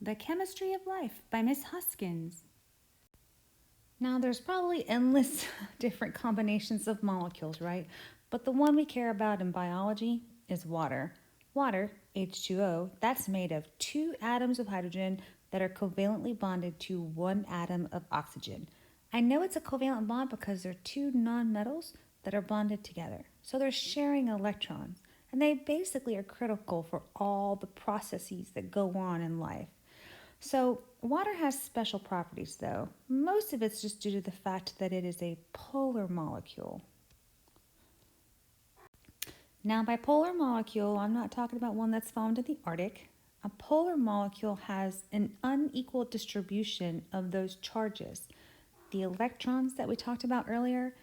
The Chemistry of Life by Miss Huskins. Now, there's probably endless different combinations of molecules, right? But the one we care about in biology is water. Water, H2O, that's made of two atoms of hydrogen that are covalently bonded to one atom of oxygen. I know it's a covalent bond because they're two nonmetals that are bonded together. So they're sharing electrons, and they basically are critical for all the processes that go on in life. So, water has special properties, though. Most of it's just due to the fact that it is a polar molecule. Now, by polar molecule, I'm not talking about one that's found in the Arctic. A polar molecule has an unequal distribution of those charges. The electrons that we talked about earlier,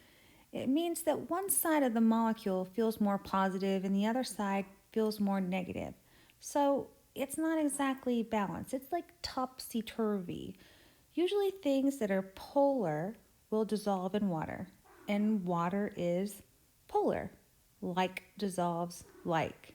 it means that one side of the molecule feels more positive and the other side feels more negative. So it's not exactly balanced. It's like topsy-turvy. Usually things that are polar will dissolve in water, and water is polar. Like dissolves like.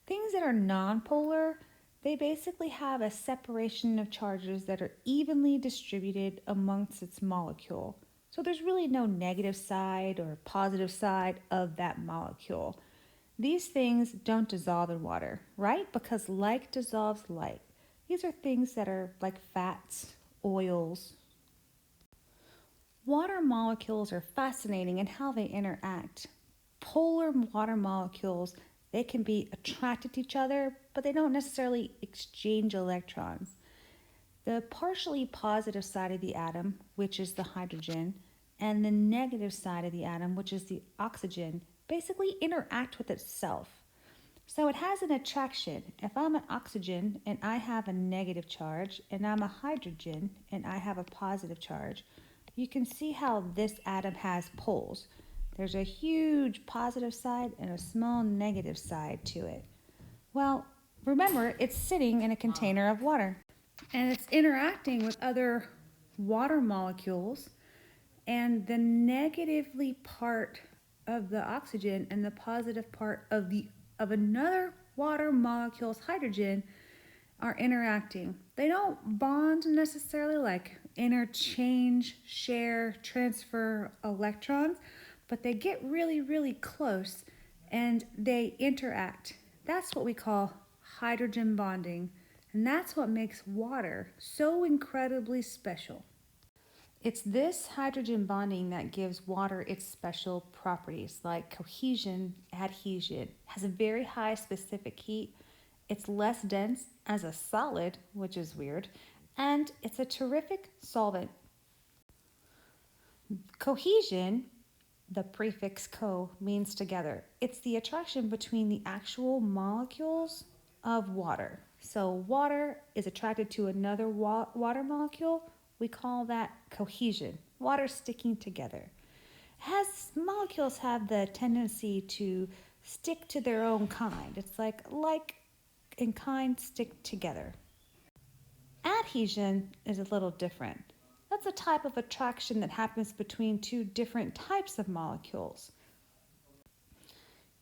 Things that are nonpolar, they basically have a separation of charges that are evenly distributed amongst its molecule. So there's really no negative side or positive side of that molecule. These things don't dissolve in water, right? Because like dissolves like. These are things that are like fats, oils. Water molecules are fascinating in how they interact. Polar water molecules, they can be attracted to each other, but they don't necessarily exchange electrons. The partially positive side of the atom, which is the hydrogen, and the negative side of the atom, which is the oxygen, basically interact with itself. So it has an attraction. If I'm an oxygen and I have a negative charge, and I'm a hydrogen and I have a positive charge, you can see how this atom has poles. There's a huge positive side and a small negative side to it. Well, remember, it's sitting in a container of water, and it's interacting with other water molecules, and the negatively part of the oxygen and the positive part of another water molecule's hydrogen are interacting. They don't bond necessarily, like interchange, share, transfer electrons, but they get really, really close and they interact. That's what we call hydrogen bonding, and that's what makes water so incredibly special. It's this hydrogen bonding that gives water its special properties like cohesion, adhesion. It has a very high specific heat. It's less dense as a solid, which is weird, and it's a terrific solvent. Cohesion, the prefix co, means together. It's the attraction between the actual molecules of water. So water is attracted to another water molecule. We call that cohesion. Water sticking together. As molecules have the tendency to stick to their own kind. It's like and kind stick together. Adhesion is a little different. That's a type of attraction that happens between two different types of molecules.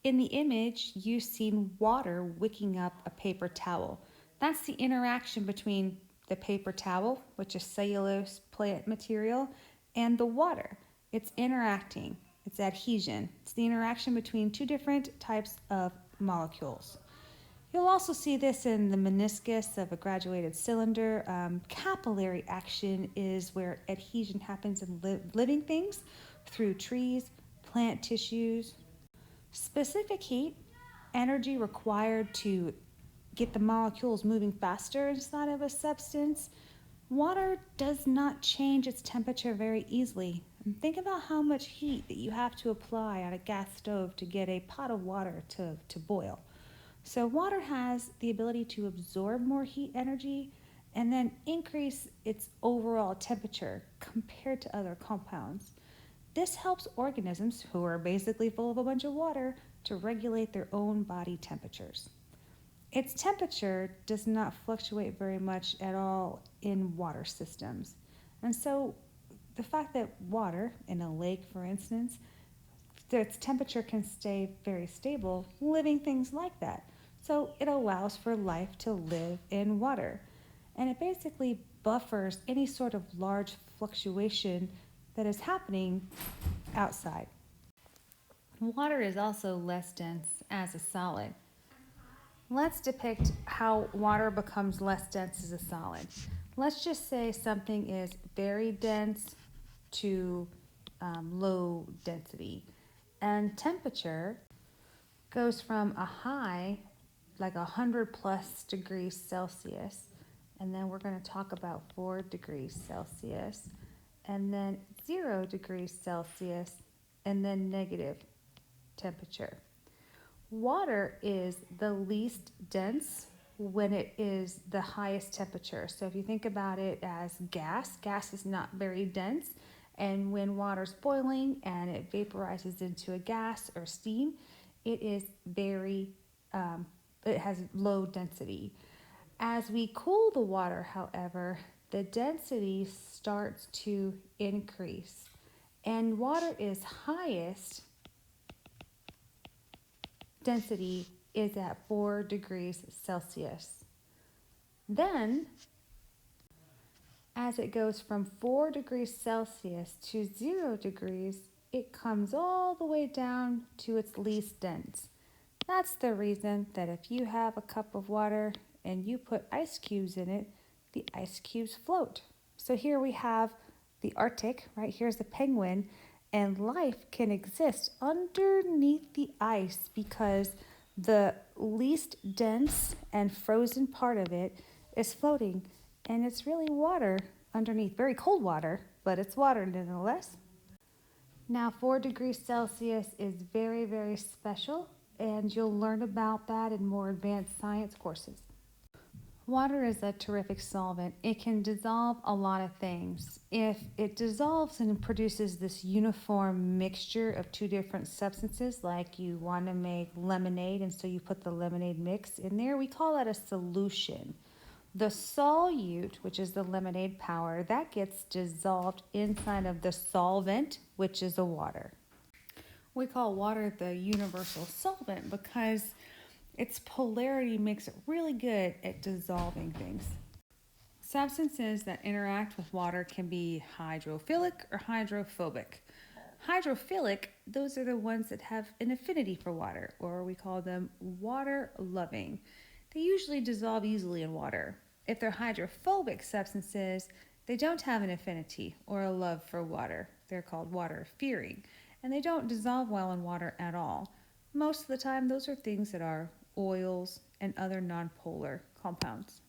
In the image, you've seen water wicking up a paper towel. That's the interaction between the paper towel, which is cellulose plant material, and the water. It's interacting. It's adhesion. It's the interaction between two different types of molecules. You'll also see this in the meniscus of a graduated cylinder. Capillary action is where adhesion happens in living things through trees, plant tissues. Specific heat, energy required to get the molecules moving faster inside of a substance. Water does not change its temperature very easily. And think about how much heat that you have to apply on a gas stove to get a pot of water to boil. So water has the ability to absorb more heat energy and then increase its overall temperature compared to other compounds. This helps organisms, who are basically full of a bunch of water, to regulate their own body temperatures. Its temperature does not fluctuate very much at all in water systems. And so the fact that water, in a lake for instance, its temperature can stay very stable, living things like that. So it allows for life to live in water. and it basically buffers any sort of large fluctuation that is happening outside. Water is also less dense as a solid. Let's depict how water becomes less dense as a solid. Let's just say something is very dense to low density, and temperature goes from a high, like 100 plus degrees Celsius, and then we're going to talk about 4 degrees Celsius, and then 0 degrees Celsius, and then negative temperature. Water is the least dense when it is the highest temperature. So if you think about it as gas is not very dense. And when water's boiling and it vaporizes into a gas or steam, it is it has low density. As we cool the water, however, the density starts to increase. And water is highest density is at 4 degrees Celsius. Then, as it goes from 4 degrees Celsius to 0 degrees, it comes all the way down to its least dense. That's the reason that if you have a cup of water and you put ice cubes in it, the ice cubes float. So here we have the Arctic, right? Here's the penguin, and life can exist underneath the ice because the least dense and frozen part of it is floating, and it's really water underneath. Very cold water, but it's water nonetheless. Now 4 degrees Celsius is very, very special, and you'll learn about that in more advanced science courses. Water is a terrific solvent. It can dissolve a lot of things. If it dissolves and produces this uniform mixture of two different substances, like you want to make lemonade and so you put the lemonade mix in there, we call that a solution. The solute, which is the lemonade powder, that gets dissolved inside of the solvent, which is the water. We call water the universal solvent because its polarity makes it really good at dissolving things. Substances that interact with water can be hydrophilic or hydrophobic. Hydrophilic, those are the ones that have an affinity for water, or we call them water-loving. They usually dissolve easily in water. If they're hydrophobic substances, they don't have an affinity or a love for water. They're called water-fearing, and they don't dissolve well in water at all. Most of the time, those are things that are oils and other nonpolar compounds.